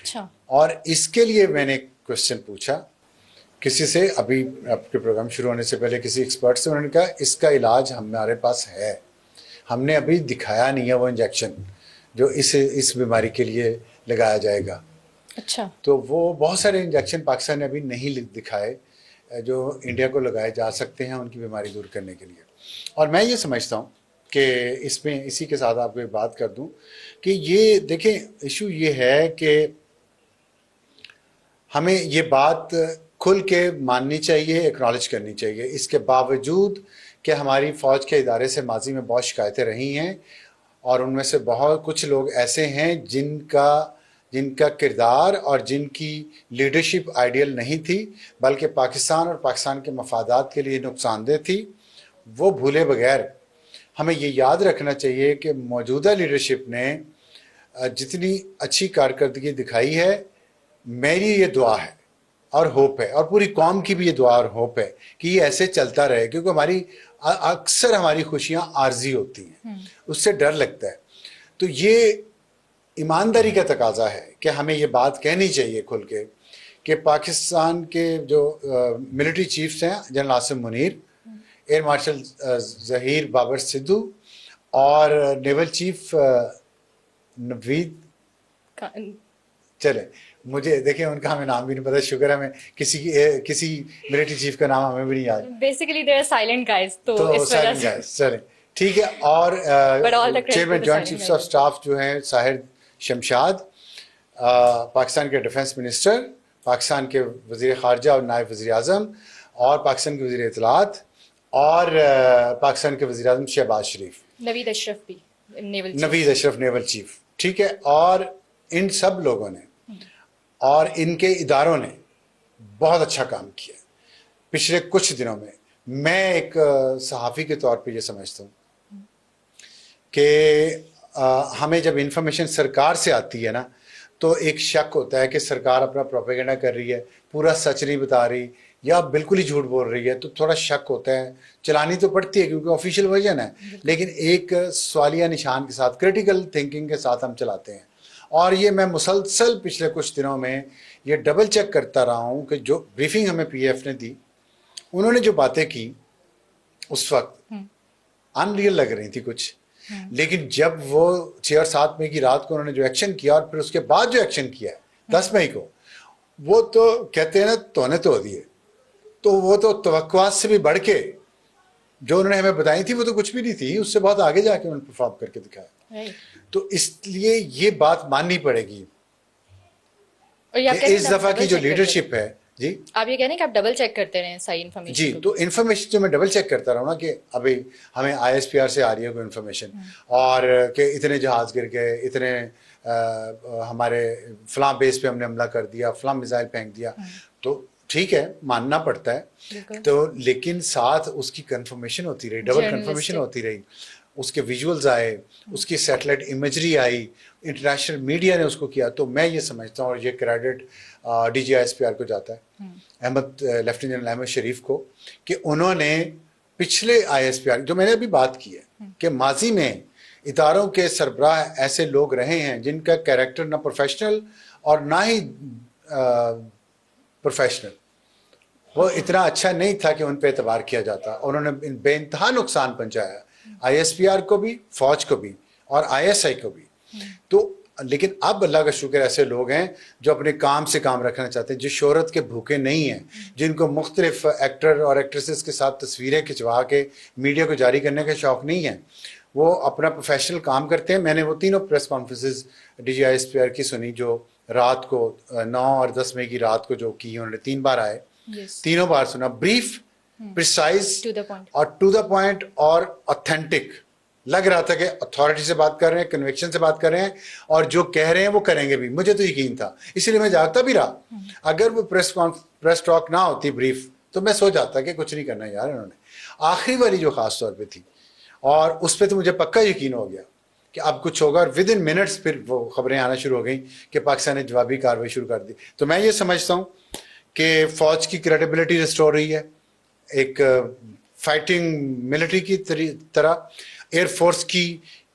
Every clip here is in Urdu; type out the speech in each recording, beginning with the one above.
اچھا. اور اس کے لیے میں نے کوشچن پوچھا کسی سے, ابھی آپ کے پروگرام شروع ہونے سے پہلے کسی ایکسپرٹ سے, انہوں نے کہا اس کا علاج ہمارے پاس ہے, ہم نے ابھی دکھایا نہیں ہے وہ انجیکشن جو اس بیماری کے لیے لگایا جائے گا. اچھا. تو وہ بہت سارے انجیکشن پاکستان نے ابھی نہیں دکھائے جو انڈیا کو لگائے جا سکتے ہیں ان کی بیماری دور کرنے کے لیے. اور میں یہ سمجھتا ہوں کہ اس میں اسی کے ساتھ آپ کو ایک بات کر دوں کہ یہ دیکھیں ایشو یہ ہے کہ ہمیں یہ بات کھل کے ماننی چاہیے, ایکنالج کرنی چاہیے, اس کے باوجود کہ ہماری فوج کے ادارے سے ماضی میں بہت شکایتیں رہی ہیں اور ان میں سے بہت کچھ لوگ ایسے ہیں جن کا کردار اور جن کی لیڈرشپ آئیڈیل نہیں تھی بلکہ پاکستان اور پاکستان کے مفادات کے لیے نقصان دہ تھی, وہ بھولے بغیر ہمیں یہ یاد رکھنا چاہیے کہ موجودہ لیڈرشپ نے جتنی اچھی کارکردگی دکھائی ہے, میری یہ دعا ہے اور ہوپ ہے اور پوری قوم کی بھی یہ دعا اور ہوپ ہے کہ یہ ایسے چلتا رہے, کیونکہ اکثر ہماری خوشیاں عارضی ہوتی ہیں, اس سے ڈر لگتا ہے. تو یہ ایمانداری کا تقاضا ہے کہ ہمیں یہ بات کہنی چاہیے کھل کے کہ پاکستان کے جو ملٹری چیفز ہیں general Asim Munir, air marshal Zaheer Babar Sidhu اور نیول چیف نوید, چلے مجھے دیکھیں ان کا ہمیں نام بھی نہیں پتا, شکر ہے ہمیں کسی ملٹری چیف کا نام ہمیں بھی نہیں یاد. Basically they are silent guys, تو اس وجہ سائلنٹ سے گائز, چلیں ٹھیک ہے. اور chairman joint chiefs of staff جو ہیں ساحر شمشاد, پاکستان کے ڈیفنس منسٹر, پاکستان کے وزیر خارجہ اور نائب وزیر اعظم, اور پاکستان کے وزیر اطلاعات, اور پاکستان کے وزیر اعظم شہباز شریف, نوید اشرف بھی نوید اشرف نیول چیف, ٹھیک ہے. اور ان سب لوگوں نے اور ان کے اداروں نے بہت اچھا کام کیا پچھلے کچھ دنوں میں. میں ایک صحافی کے طور پہ یہ سمجھتا ہوں کہ ہمیں جب انفارمیشن سرکار سے آتی ہے نا تو ایک شک ہوتا ہے کہ سرکار اپنا پروپیگنڈا کر رہی ہے, پورا سچ نہیں بتا رہی یا بالکل ہی جھوٹ بول رہی ہے, تو تھوڑا شک ہوتا ہے. چلانی تو پڑتی ہے کیونکہ آفیشیل ورژن ہے, لیکن ایک سوالیہ نشان کے ساتھ, کریٹیکل تھنکنگ کے ساتھ ہم چلاتے ہیں. اور یہ میں مسلسل پچھلے کچھ دنوں میں یہ ڈبل چیک کرتا رہا ہوں کہ جو بریفنگ ہمیں پی ایف نے دی, انہوں نے جو باتیں کی اس وقت ان ریئل لگ رہی تھی کچھ, لیکن جب وہ 6 اور 7 مئی کی رات کو انہوں نے جو ایکشن کیا اور پھر اس کے بعد جو ایکشن کیا ہے 10 مئی کو, وہ تو کہتے ہیں نا تونے تو دیے, تو وہ تو توقعات سے بھی بڑھ کے جو انہوں نے ہمیں بتائی تھی وہ تو کچھ بھی نہیں تھی, اس سے بہت آگے جا کے انہوں نے پرفارم کر کے دکھایا. تو اس لیے یہ بات ماننی پڑے گی کہ اس دفعہ کی جو لیڈرشپ ہے. جی آپ یہ کہہ رہے ہیں کہ آپ ڈبل چیک کرتے رہے ہیں صحیح انفارمیشن. جی, تو انفارمیشن جو میں ڈبل چیک کرتا رہا ہوں نا کہ ابھی ہمیں آئی ایس پی آر سے آ رہی ہے کوئی انفارمیشن, اور کہ اتنے جہاز گر گئے, اتنے ہمارے فلاں بیس پہ ہم نے حملہ کر دیا, فلاں میزائل پھینک دیا, تو ٹھیک ہے ماننا پڑتا ہے. تو لیکن ساتھ اس کی کنفرمیشن ہوتی رہی, ڈبل کنفرمیشن ہوتی رہی, اس کے ویژولز آئے, اس کی سیٹلائٹ امیجری آئی, انٹرنیشنل میڈیا نے اس کو کیا. تو میں یہ سمجھتا ہوں, اور یہ credit D G I S P R کو جاتا ہے, لیفٹیننٹ جنرل احمد شریف کو, کہ انہوں نے پچھلے آئی ایس پی آر جو میں نے ابھی بات کی ہے کہ ماضی میں اداروں کے سربراہ ایسے لوگ رہے ہیں جن کا کیریکٹر نہ پروفیشنل اور نہ ہی پروفیشنل, وہ اتنا اچھا نہیں تھا کہ ان پہ اعتبار کیا جاتا, اور انہوں نے بے انتہا نقصان پہنچایا آئی ایس پی آر کو بھی, فوج کو بھی, اور آئی ایس آئی کو بھی. تو لیکن اب اللہ کا شکر ایسے لوگ ہیں جو اپنے کام سے کام رکھنا چاہتے ہیں, جو شہرت کے بھوکے نہیں ہیں, جن کو مختلف ایکٹر اور ایکٹریسز کے ساتھ تصویریں کھنچوا کے میڈیا کو جاری کرنے کا شوق نہیں ہے, وہ اپنا پروفیشنل کام کرتے ہیں. میں نے وہ تینوں press conferences D G I S P R کی سنی جو رات کو 9 اور 10 مئی کی رات کو جو کی, انہوں نے 3 بار آئے, تینوں بار سنا, بریف, پریسائز اور ٹو دا پوائنٹ اور اوتھینٹک. لگ رہا تھا کہ اتھارٹی سے بات کر رہے ہیں, کنوکشن سے بات کر رہے ہیں, اور جو کہہ رہے ہیں وہ کریں گے بھی. مجھے تو یقین تھا, اسی لیے میں جاگتا بھی رہا. اگر وہ پریس ٹاک نہ ہوتی بریف تو میں سو جاتا کہ کچھ نہیں کرنا یار انہوں نے. آخری والی جو خاص طور پہ تھی, اور اس پہ تو مجھے پکا یقین ہو گیا کہ اب کچھ ہوگا, اور ود ان منٹس پھر وہ خبریں آنا شروع ہو گئیں کہ پاکستان نے جوابی کارروائی شروع کر دی. تو میں یہ سمجھتا ہوں کہ فوج کی کریڈیبلٹی ریسٹور ہوئی ہے, ایک فائٹنگ ملٹری کی طرح. ایئر فورس کی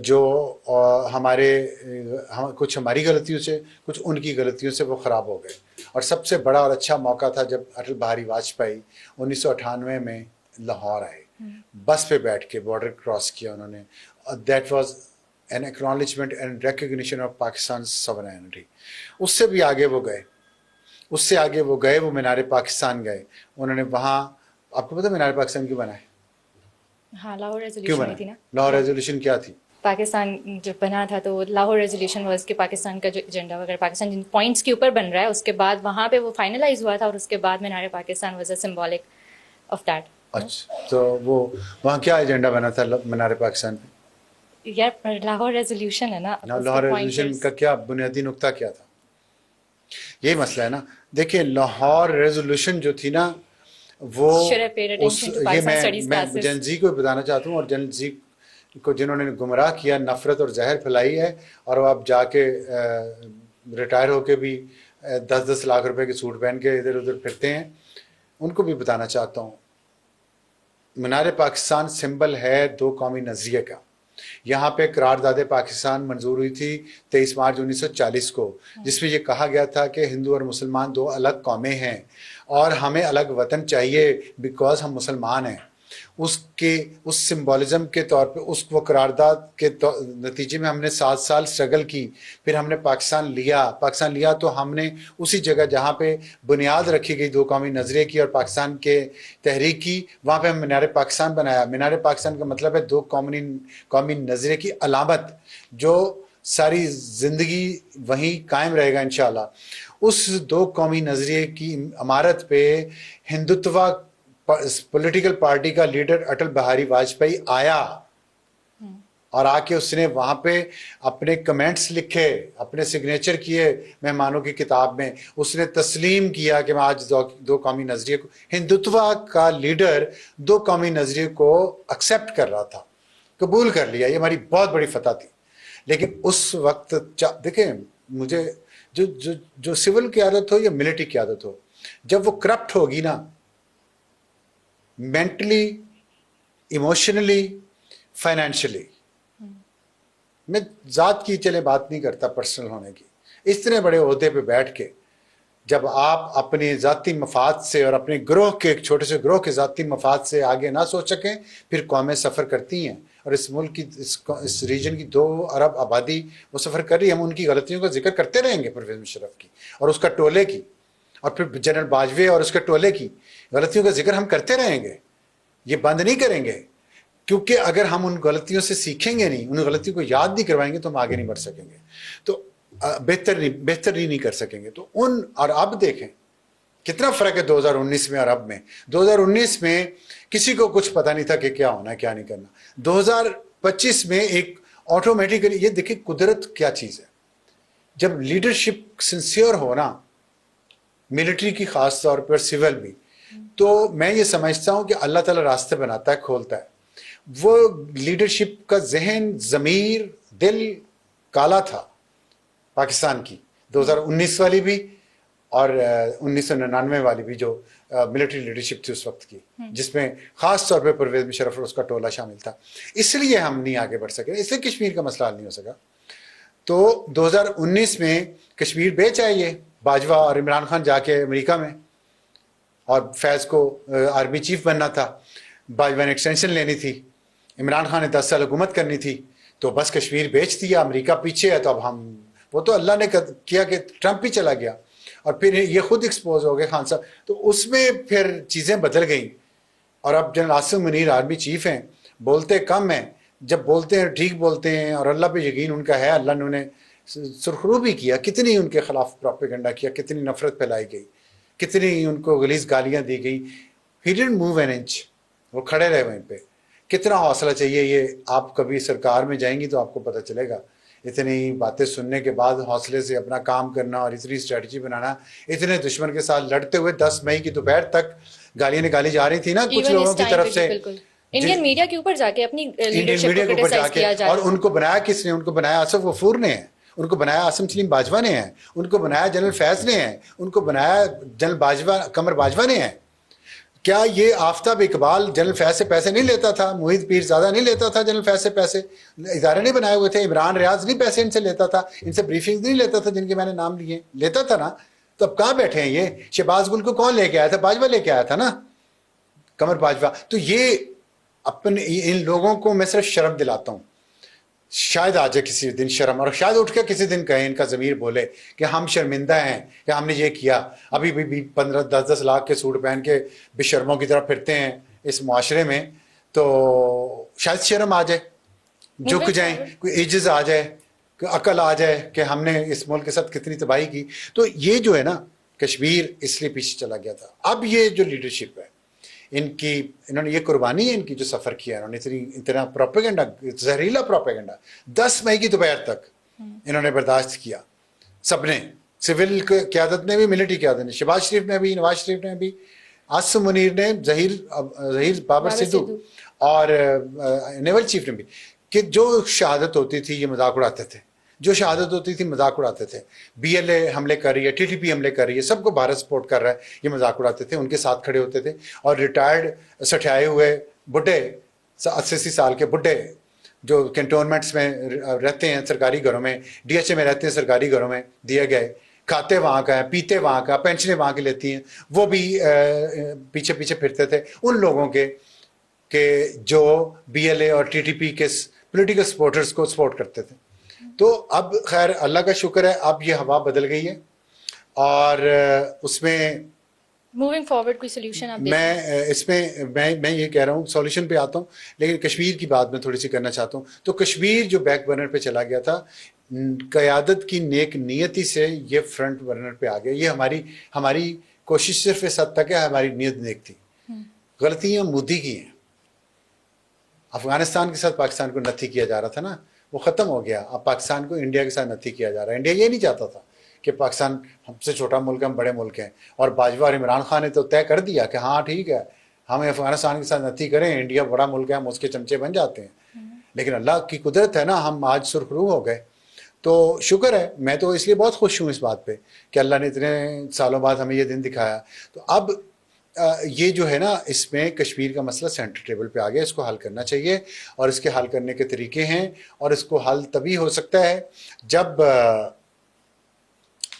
جو ہمارے کچھ ہماری غلطیوں سے کچھ ان کی غلطیوں سے وہ خراب ہو گئے. اور سب سے بڑا اور اچھا موقع تھا جب اٹل بہاری واجپئی 1998 میں لاہور آئے, بس پہ بیٹھ کے بارڈر کراس کیا انہوں نے. That was an acknowledgement and recognition of Pakistan sovereignty. اس سے بھی آگے وہ گئے, اس سے آگے وہ گئے, وہ مینار پاکستان گئے. انہوں نے وہاں, آپ کو پتا مینار پاکستان کیوں بنا ہے؟ ہاں, لاہور کیوں ریزولوشن بنا تھی نا. لاہور ریزولوشن کیا تھی؟ پاکستان جب بنا تھا تو لاہور ریزولوشن واز کہ پاکستان کا جو ایجنڈا وغیرہ پاکستان جن پوائنٹس کے اوپر بن رہا ہے اس کے بعد وہاں پہ وہ فائنلائز ہوا تھا, اور اس کے بعد Minar Pakistan was a symbolic of that. اچھا, تو وہ وہاں کیا ایجنڈا بنا تھا مینار پاکستان پہ؟ یار لاہور ریزولوشن ہے نا. لاہور ریزولوشن کا کیا بنیادی نقطہ کیا تھا؟ یہی مسئلہ ہے نا. دیکھیں لاہور ریزولوشن جو تھی نا وہ یہ میں جن زی کو بتانا چاہتا ہوں, اور جن زی کو جنہوں نے گمراہ کیا, نفرت اور زہر پھیلائی ہے, اور وہ اب جا کے ریٹائر ہو کے بھی 10-10 لاکھ روپے کے سوٹ پہن کے ادھر ادھر پھرتے ہیں, ان کو بھی بتانا چاہتا ہوں مینار پاکستان سمبل ہے دو قومی نظریے کا. یہاں پہ قرارداد پاکستان منظور ہوئی تھی 23 مارچ 1940 کو, جس میں یہ کہا گیا تھا کہ ہندو اور مسلمان دو الگ قومیں ہیں اور ہمیں الگ وطن چاہیے بیکاز ہم مسلمان ہیں. اس سمبولزم کے طور پہ اس وہ قرارداد کے نتیجے میں ہم نے 7 سال سٹرگل کی, پھر ہم نے پاکستان لیا تو ہم نے اسی جگہ جہاں پہ بنیاد رکھی گئی دو قومی نظریے کی اور پاکستان کے تحریک کی, وہاں پہ ہم مینار پاکستان بنایا. مینار پاکستان کا مطلب ہے دو قومی نظریے کی علامت, جو ساری زندگی وہیں قائم رہے گا انشاءاللہ. اس دو قومی نظریے کی عمارت پہ ہندوتوا پولیٹیکل پارٹی کا لیڈر اٹل بہاری واجپئی آیا, اور آ کے اس نے وہاں پہ اپنے کمنٹس لکھے, اپنے سگنیچر کیے مہمانوں کی کتاب میں. اس نے تسلیم کیا کہ میں آج دو قومی نظریے کو, ہندوتوا کا لیڈر دو قومی نظریے کو ایکسیپٹ کر رہا تھا, قبول کر لیا. یہ ہماری بہت بڑی فتح تھی. لیکن اس وقت دیکھیں, مجھے جو سول قیادت ہو یا ملٹری قیادت ہو, جب وہ کرپٹ ہوگی نا, مینٹلی, ایموشنلی, فائنینشلی, میں ذات کی چلے بات نہیں کرتا پرسنل ہونے کی, اتنے بڑے عہدے پہ بیٹھ کے جب آپ اپنے ذاتی مفاد سے اور اپنے گروہ کے ایک چھوٹے سے گروہ کے ذاتی مفاد سے آگے نہ سوچ سکیں, پھر قومیں سفر کرتی ہیں. اور اس ملک کی اس ریجن کی 2 ارب آبادی وہ سفر کر رہی ہے. ہم ان کی غلطیوں کا ذکر کرتے رہیں گے, پرویز مشرف کی اور اس کا ٹولے کی, اور پھر جنرل باجوے اور اس کے ٹولے کی غلطیوں کا ذکر ہم کرتے رہیں گے, یہ بند نہیں کریں گے. کیونکہ اگر ہم ان غلطیوں سے سیکھیں گے نہیں, ان غلطیوں کو یاد نہیں کروائیں گے, تو ہم آگے نہیں بڑھ سکیں گے, تو بہتر نہیں کر سکیں گے. تو اور اب دیکھیں کتنا فرق ہے 2019 میں اور اب میں. 2019 میں کسی کو کچھ پتہ نہیں تھا کہ کیا ہونا ہے کیا نہیں کرنا. 2025 میں ایک آٹومیٹیکلی, یہ دیکھیں قدرت کیا چیز ہے. جب لیڈرشپ سنسیئر ہونا, ملٹری کی خاص طور پر, سول بھی, تو میں یہ سمجھتا ہوں کہ اللہ تعالیٰ راستے بناتا ہے, کھولتا ہے. وہ لیڈرشپ کا ذہن, ضمیر, دل کالا تھا پاکستان کی, 2019 والی بھی اور 1999 والی بھی, جو ملٹری لیڈرشپ تھی اس وقت کی, جس میں خاص طور پہ پرویز مشرف اور اس کا ٹولہ شامل تھا. اس لیے ہم نہیں آگے بڑھ سکے, اس لیے کشمیر کا مسئلہ حل نہیں ہو سکا. تو 2019 میں کشمیر بیچ آئے یہ باجوہ اور عمران خان جا کے امریکہ میں, اور فیض کو آرمی چیف بننا تھا, باجوہ نے ایکسٹینشن لینی تھی, عمران خان نے 10 سال حکومت کرنی تھی, تو بس کشمیر بیچ دیا, امریکہ پیچھے ہے. تو اب وہ تو اللہ نے کیا کہ ٹرمپ ہی چلا گیا, اور پھر یہ خود ایکسپوز ہو گئے خان صاحب. تو اس میں پھر چیزیں بدل گئیں, اور اب general Asim Munir army chief ہیں, بولتے کم ہیں, جب بولتے ہیں ٹھیک بولتے ہیں, اور اللہ پہ یقین ان کا ہے. اللہ نے انہیں سرخرو بھی کیا, کتنی ان کے خلاف پروپیگنڈا کیا, کتنی نفرت پھیلائی گئی, کتنی ان کو غلیظ گالیاں دی گئی. He didn't move N inch, وہ کھڑے رہے وہیں پہ. کتنا حوصلہ چاہیے, یہ آپ کبھی سرکار میں جائیں گی تو آپ کو پتہ چلے گا. اتنی باتیں سننے کے بعد حوصلے سے اپنا کام کرنا اور اتنی اسٹریٹجی بنانا, اتنے دشمن کے ساتھ لڑتے ہوئے 10 مئی کی دوپہر تک گالیاں نکالی جا رہی تھی نا کچھ لوگوں کی طرف سے, انڈین میڈیا کے اوپر جا کے اپنی انڈین میڈیا کے اوپر جا کے. اور ان کو بنایا کس نے؟ ان کو بنایا آصف غفور نے ہیں, ان کو بنایا عاصم سلیم باجوہ نے ہیں, ان کو بنایا جنرل فیض نے ہیں, ان کو بنایا جنرل باجوہ قمر باجوہ نے ہیں. کیا یہ آفتاب اقبال جنرل فیض سے پیسے نہیں لیتا تھا؟ محیط پیر زادہ نہیں لیتا تھا جنرل فیض سے پیسے؟ ادارے نہیں بنائے ہوئے تھے؟ عمران ریاض نہیں پیسے ان سے لیتا تھا؟ ان سے بریفنگ نہیں لیتا تھا جن کے میں نے نام لیے؟ لیتا تھا نا. تو اب کہاں بیٹھے ہیں یہ؟ شہباز گل کو کون لے کے آیا تھا؟ باجوہ لے کے آیا تھا نا, قمر باجوہ. تو یہ اپنے ان لوگوں کو میں صرف شرم دلاتا ہوں, شاید آ جائے کسی دن شرم, اور شاید اٹھ کے کسی دن کہیں, ان کا ضمیر بولے کہ ہم شرمندہ ہیں کہ ہم نے یہ کیا. ابھی بھی 15-10 لاکھ کے سوٹ پہن کے بے شرموں کی طرح پھرتے ہیں اس معاشرے میں, تو شاید شرم آ جائے, جھک جائیں, کوئی عجز آ جائے, کوئی عقل آ جائے کہ ہم نے اس ملک کے ساتھ کتنی تباہی کی. تو یہ جو ہے نا, کشمیر اس لیے پیچھے چلا گیا تھا. اب یہ جو لیڈرشپ ہے ان کی, انہوں نے یہ قربانی ہے ان کی جو سفر کیا, انہوں نے اتنا پروپیگنڈا, زہریلا پروپیگنڈا 10 مئی کی دوپہر تک انہوں نے برداشت کیا سب نے, سول قیادت نے بھی, ملٹری قیادت نے, شہباز شریف نے بھی, نواز شریف نے بھی, عاصم منیر نے, ظہیر بابر سدھو اور نیول چیف نے بھی, کہ جو شہادت ہوتی تھی یہ مذاق اڑاتے تھے, جو شہادت ہوتی تھی مذاق اڑاتے تھے. بی ایل اے حملے کر رہی ہے, ٹی ٹی پی حملے کر رہی ہے, سب کو بھارت سپورٹ کر رہا ہے, یہ مذاق اڑاتے تھے, ان کے ساتھ کھڑے ہوتے تھے. اور ریٹائرڈ سٹھائے ہوئے بڈھے 80 سال کے بڈھے جو کینٹونمنٹس میں رہتے ہیں سرکاری گھروں میں, ڈی ایچ اے میں رہتے ہیں سرکاری گھروں میں دیے گئے, کھاتے وہاں کا ہے, پیتے وہاں کا, پینشنیں وہاں کی لیتی ہیں, وہ بھی پیچھے پیچھے پھرتے تھے ان لوگوں کے کہ جو بی ایل اے اور ٹی ٹی پی کے پولیٹیکل سپورٹرز کو سپورٹ کرتے تھے. تو اب خیر اللہ کا شکر ہے اب یہ ہوا بدل گئی ہے, اور اس میں موونگ فارورڈ کوئی سولوشن آپ میں اس میں یہ کہہ رہا ہوں, سولوشن پہ آتا ہوں, لیکن کشمیر کی بات میں تھوڑی سی کرنا چاہتا ہوں. تو کشمیر جو بیک برنر پہ چلا گیا تھا, قیادت کی نیک نیتی سے یہ فرنٹ برنر پہ آ گیا. یہ ہماری کوشش صرف اس حد تک ہے, ہماری نیت نیک تھی, غلطیاں مودی کی ہیں. افغانستان کے ساتھ پاکستان کو نتھی کیا جا رہا تھا نا, وہ ختم ہو گیا. اب پاکستان کو انڈیا کے ساتھ نتھی کیا جا رہا ہے. انڈیا یہ نہیں چاہتا تھا کہ پاکستان ہم سے چھوٹا ملک ہے, ہم بڑے ملک ہیں. اور باجوہ اور عمران خان نے تو طے کر دیا کہ ہاں ٹھیک ہے, ہمیں افغانستان کے ساتھ نتھی کریں, انڈیا بڑا ملک ہے, ہم اس کے چمچے بن جاتے ہیں. لیکن اللہ کی قدرت ہے نا, ہم آج سرخرو ہو گئے. تو شکر ہے, میں تو اس لیے بہت خوش ہوں اس بات پہ کہ اللہ نے اتنے سالوں بعد ہمیں یہ دن دکھایا. تو اب یہ جو ہے نا, اس میں کشمیر کا مسئلہ سینٹر ٹیبل پہ آ گیا, اس کو حل کرنا چاہیے. اور اس کے حل کرنے کے طریقے ہیں, اور اس کو حل تبھی ہو سکتا ہے جب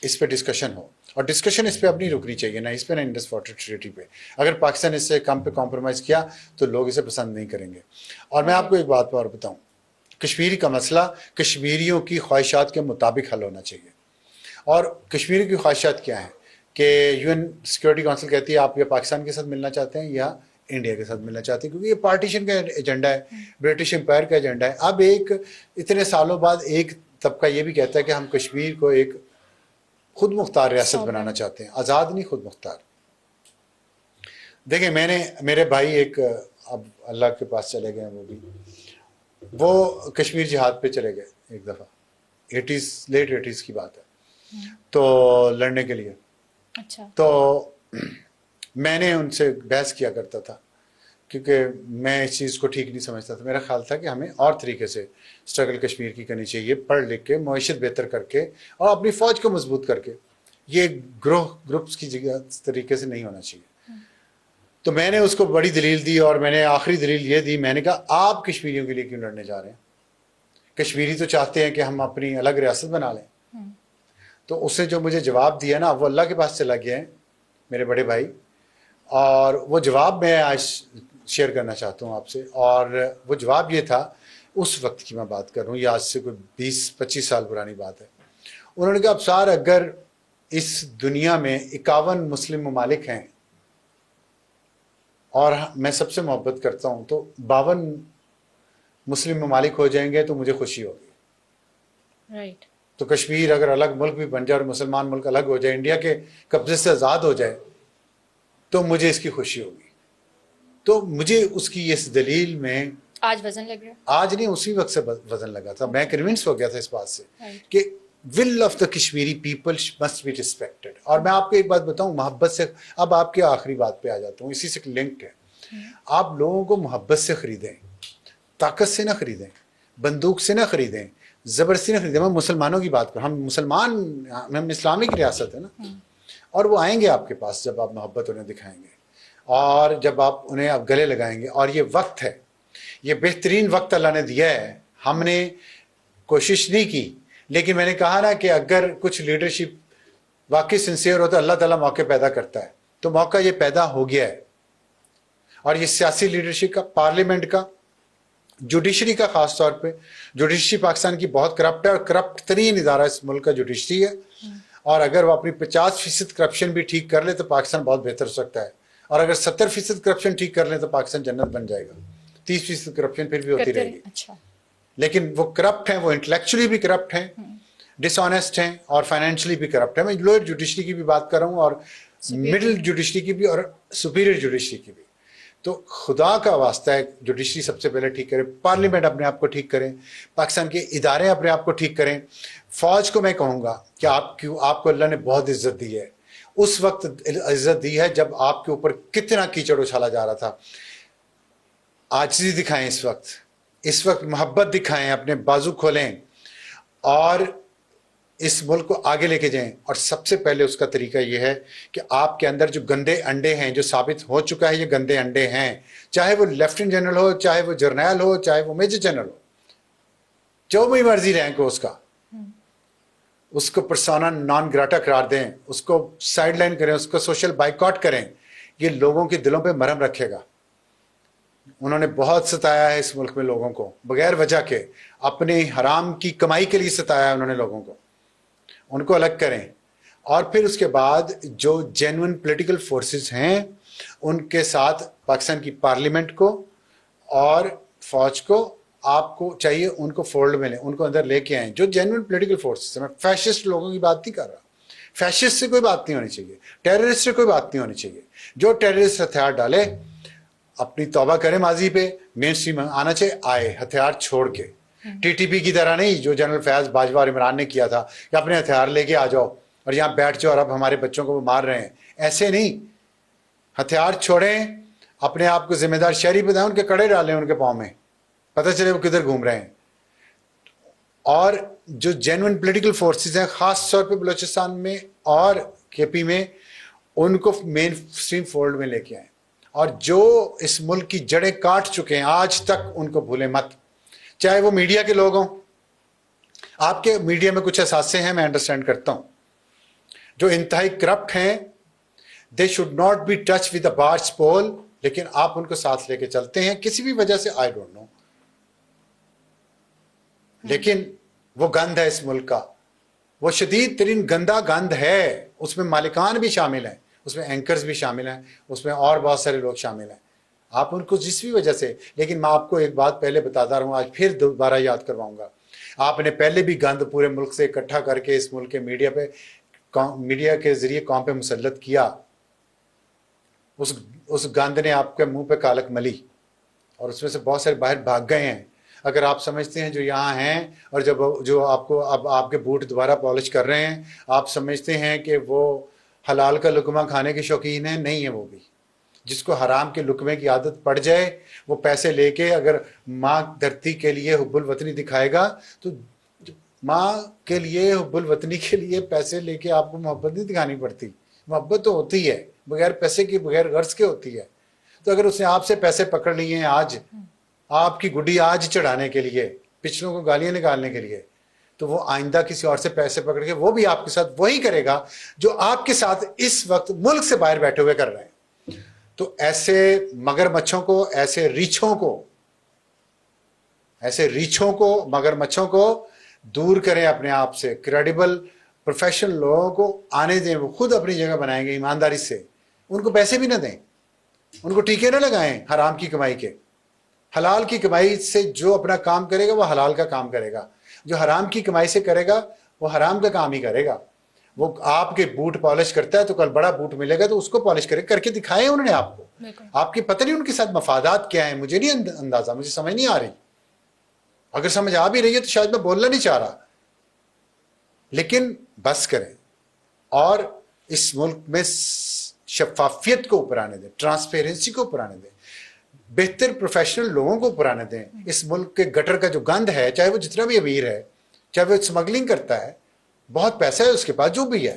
اس پہ ڈسکشن ہو. اور ڈسکشن اس پہ اب نہیں رکنی چاہیے, نہ اس پہ نہ انڈس واٹر ٹریٹی پہ. اگر پاکستان اس سے کم پہ کمپرومائز کیا تو لوگ اسے پسند نہیں کریں گے. اور میں آپ کو ایک بات اور بتاؤں, کشمیر کا مسئلہ کشمیریوں کی خواہشات کے مطابق حل ہونا چاہیے. اور کشمیری کی خواہشات کیا ہیں کہ یو این سیکورٹی کونسل کہتی ہے آپ یا پاکستان کے ساتھ ملنا چاہتے ہیں یا انڈیا کے ساتھ ملنا چاہتے ہیں, کیونکہ یہ پارٹیشن کا ایجنڈا ہے, برٹش امپائر کا ایجنڈا ہے. اب اتنے سالوں بعد ایک طبقہ یہ بھی کہتا ہے کہ ہم کشمیر کو ایک خود مختار ریاست بنانا چاہتے ہیں, آزاد نہیں خود مختار. دیکھیں میرے بھائی ایک اب اللہ کے پاس چلے گئے, وہ کشمیر جہاد پہ چلے گئے ایک دفعہ, لیٹ 80s کی بات ہے, تو لڑنے کے لیے. اچھا. تو میں نے ان سے بحث کیا کرتا تھا کیونکہ میں اس چیز کو ٹھیک نہیں سمجھتا تھا. میرا خیال تھا کہ ہمیں اور طریقے سے اسٹرگل کشمیر کی کرنی چاہیے, پڑھ لکھ کے, معیشت بہتر کر کے, اور اپنی فوج کو مضبوط کر کے. یہ گروپس کی جگہ طریقے سے نہیں ہونا چاہیے. تو میں نے اس کو بڑی دلیل دی, اور میں نے آخری دلیل یہ دی, میں نے کہا آپ کشمیریوں کے لیے کیوں لڑنے جا رہے ہیں؟ کشمیری تو چاہتے ہیں کہ ہم اپنی الگ ریاست بنا لیں. تو اس نے جو مجھے جواب دیا نا, وہ اللہ کے پاس چلا گیا ہے میرے بڑے بھائی, اور وہ جواب میں آج شیئر کرنا چاہتا ہوں آپ سے. اور وہ جواب یہ تھا, اس وقت کی میں بات کر رہا ہوں, یہ آج سے کوئی 20-25 سال پرانی بات ہے. انہوں نے کہا ابصار اگر اس دنیا میں 51 مسلم ممالک ہیں اور میں سب سے محبت کرتا ہوں, تو 52 مسلم ممالک ہو جائیں گے تو مجھے خوشی ہوگی. رائٹ. تو کشمیر اگر الگ ملک بھی بن جائے اور مسلمان ملک الگ ہو جائے, انڈیا کے قبضے سے آزاد ہو جائے, تو مجھے اس کی خوشی ہوگی. تو مجھے اس کی اس دلیل میں آج وزن لگ رہا ہے. آج نہیں, اسی وقت سے وزن لگا تھا. میں کنونس ہو گیا تھا اس بات سے کہ will of the Kashmiri people must be respected. اور میں آپ کو ایک بات بتاؤں, محبت سے, اب آپ کے آخری بات پہ آ جاتا ہوں, اسی سے لنکڈ ہے. آپ لوگوں کو محبت سے خریدیں, طاقت سے نہ خریدیں, بندوق سے نہ خریدیں, زبردستی نہ خریدیں. میں مسلمانوں کی بات کروں, ہم مسلمان, ہم اسلامک ریاست ہے نا, اور وہ آئیں گے آپ کے پاس جب آپ محبت انہیں دکھائیں گے. اور جب آپ انہیں اب گلے لگائیں گے، اور یہ وقت ہے، یہ بہترین وقت اللہ نے دیا ہے. ہم نے کوشش نہیں کی، لیکن میں نے کہا نا کہ اگر کچھ لیڈرشپ واقعی سنسیئر ہو تو اللہ تعالیٰ موقع پیدا کرتا ہے. تو موقع یہ پیدا ہو گیا ہے، اور یہ سیاسی لیڈرشپ کا، پارلیمنٹ کا، جوڈیشری کا، خاص طور پہ جوڈیشری پاکستان کی بہت کرپٹ ہے، اور کرپٹ ترین ادارہ اس ملک کا جوڈیشری ہے. اور اگر وہ اپنی 50% کرپشن بھی ٹھیک کر لے تو پاکستان بہت بہتر ہو سکتا ہے. اور اگر 70% کرپشن ٹھیک کر لیں تو پاکستان جنت بن جائے گا. 30% کرپشن پھر بھی ہوتی رہے گی. اچھا، لیکن وہ کرپٹ ہیں، وہ انٹلیکچولی بھی کرپٹ ہیں، ڈس آنیسٹ ہیں، اور فائنینشلی بھی کرپٹ ہیں. میں لوئر جوڈیشری کی بھی بات کر رہا ہوں، اور مڈل جوڈیشری کی بھی، اور سپیریئر جوڈیشری کی بھی. تو خدا کا واسطہ ہے جوڈیشری سب سے پہلے ٹھیک کرے، پارلیمنٹ اپنے آپ کو ٹھیک کریں، پاکستان کے ادارے اپنے آپ کو ٹھیک کریں. فوج کو میں کہوں گا کہ آپ کو اللہ نے بہت عزت دی ہے. اس وقت عزت دی ہے جب آپ کے اوپر کتنا کیچڑ اچھالا جا رہا تھا. عاجزی دکھائیں اس وقت محبت دکھائیں، اپنے بازو کھولیں اور اس ملک کو آگے لے کے جائیں. اور سب سے پہلے اس کا طریقہ یہ ہے کہ آپ کے اندر جو گندے انڈے ہیں، جو ثابت ہو چکا ہے یہ گندے انڈے ہیں، چاہے وہ لیفٹیننٹ جنرل ہو، چاہے وہ جرنیل ہو، چاہے وہ میجر جنرل ہو، جو بھی مرضی رینک ہو اس کو پرسونا نان گراٹا قرار دیں، اس کو سائیڈ لائن کریں، اس کو سوشل بائیکاٹ کریں. یہ لوگوں کے دلوں پہ مرہم رکھے گا. انہوں نے بہت ستایا ہے اس ملک میں لوگوں کو بغیر وجہ کے، اپنے حرام کی کمائی کے لیے ستایا ہے انہوں نے لوگوں کو. ان کو الگ کریں. اور پھر اس کے بعد جو جینوئن پولیٹیکل فورسز ہیں ان کے ساتھ پاکستان کی پارلیمنٹ کو اور فوج کو آپ کو چاہیے ان کو فولڈ میں لیں، ان کو اندر لے کے آئیں. جو جینوئن پولیٹیکل فورسز ہیں، میں فیشسٹ لوگوں کی بات نہیں کر رہا، فیشسٹ سے کوئی بات نہیں ہونی چاہیے، ٹیررسٹ سے کوئی بات نہیں ہونی چاہیے. جو ٹیررسٹ ہتھیار ڈالے اپنی توبہ کرے ماضی پہ، مین اسٹریم آنا چاہیے، آئے ہتھیار چھوڑ کے. ٹی ٹی پی کی طرح نہیں جو جنرل فیاض باجوہ اور عمران نے کیا تھا کہ اپنے ہتھیار لے کے آ جاؤ اور یہاں بیٹھ جاؤ اور اب ہمارے بچوں کو وہ مار رہے ہیں. ایسے نہیں، ہتھیار چھوڑیں، اپنے آپ کو ذمہ دار شہری بتائیں، ان کے کڑے ڈالیں ان کے پاؤں میں، پتہ چلے وہ کدھر گھوم رہے ہیں. اور جو جینوئن پولیٹیکل فورسز ہیں خاص طور پہ بلوچستان میں اور کے پی میں، ان کو مین اسٹریم فولڈ میں لے کے آئیں. اور جو اس ملک کی جڑیں کاٹ چکے ہیں آج تک ان کو بھولیں مت، چاہے وہ میڈیا کے لوگ ہوں. آپ کے میڈیا میں کچھ اثاثے ہیں، میں انڈرسٹینڈ کرتا ہوں، جو انتہائی کرپٹ ہیں. They should not be touch with a bargepole, لیکن آپ ان کو ساتھ لے کے چلتے ہیں کسی بھی وجہ سے، آئی ڈونٹ نو. لیکن وہ گند ہے اس ملک کا، وہ شدید ترین گندا گند ہے. اس میں مالکان بھی شامل ہیں، اس میں اینکرز بھی شامل ہیں، اس میں اور بہت سارے لوگ شامل ہیں. آپ ان کو جس بھی وجہ سے، لیکن میں آپ کو ایک بات پہلے بتاتا رہوں، آج پھر دوبارہ یاد کرواؤں گا. آپ نے پہلے بھی گند پورے ملک سے اکٹھا کر کے اس ملک کے میڈیا کے ذریعے قوم پہ مسلط کیا. اس گند نے آپ کے منہ پہ کالک ملی، اور اس میں سے بہت سارے باہر بھاگ گئے ہیں. اگر آپ سمجھتے ہیں جو یہاں ہیں اور جو آپ کو اب آپ کے بوٹ دوبارہ پالش کر رہے ہیں، آپ سمجھتے ہیں کہ وہ حلال کا لقمہ کھانے کے شوقین ہیں، نہیں ہے وہ بھی. جس کو حرام کے لقمے کی عادت پڑ جائے، وہ پیسے لے کے اگر ماں دھرتی کے لیے حب الوطنی دکھائے گا تو ماں کے لیے حب الوطنی کے لیے پیسے لے کے آپ کو محبت نہیں دکھانی پڑتی. محبت تو ہوتی ہے، بغیر پیسے کی، بغیر غرض کے ہوتی ہے. تو اگر اس نے آپ سے پیسے پکڑ لیے ہیں آج، آپ کی گڈی آج چڑھانے کے لیے، پچھلوں کو گالیاں نکالنے کے لیے، تو وہ آئندہ کسی اور سے پیسے پکڑ کے وہ بھی آپ کے ساتھ وہی کرے گا جو آپ کے ساتھ اس وقت ملک سے باہر بیٹھے ہوئے کر رہے ہیں. تو ایسے مگر مچھوں کو، ایسے ریچھوں کو مگر مچھوں کو دور کریں اپنے آپ سے. کریڈیبل پروفیشنل لوگوں کو آنے دیں، وہ خود اپنی جگہ بنائیں گے ایمانداری سے. ان کو پیسے بھی نہ دیں، ان کو ٹیکے نہ لگائیں حرام کی کمائی کے. حلال کی کمائی سے جو اپنا کام کرے گا وہ حلال کا کام کرے گا، جو حرام کی کمائی سے کرے گا وہ حرام کا کام ہی کرے گا. وہ آپ کے بوٹ پالش کرتا ہے تو کل بڑا بوٹ ملے گا تو اس کو پالش کر کے دکھائے انہوں نے آپ کو. آپ کی پتہ نہیں ان کے ساتھ مفادات کیا ہیں، مجھے نہیں اندازہ، مجھے سمجھ نہیں آ رہی. اگر سمجھ آ بھی رہی ہے تو شاید میں بولنا نہیں چاہ رہا. لیکن بس کریں اور اس ملک میں شفافیت کو اوپر آنے دیں، ٹرانسپیرنسی کو اوپر آنے دیں، بہتر پروفیشنل لوگوں کو اوپر آنے دیں. اس ملک کے گٹر کا جو گند ہے، چاہے وہ جتنا بھی امیر ہے، چاہے وہ اسمگلنگ کرتا ہے، بہت پیسہ ہے اس کے پاس، جو بھی ہے،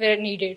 where needed।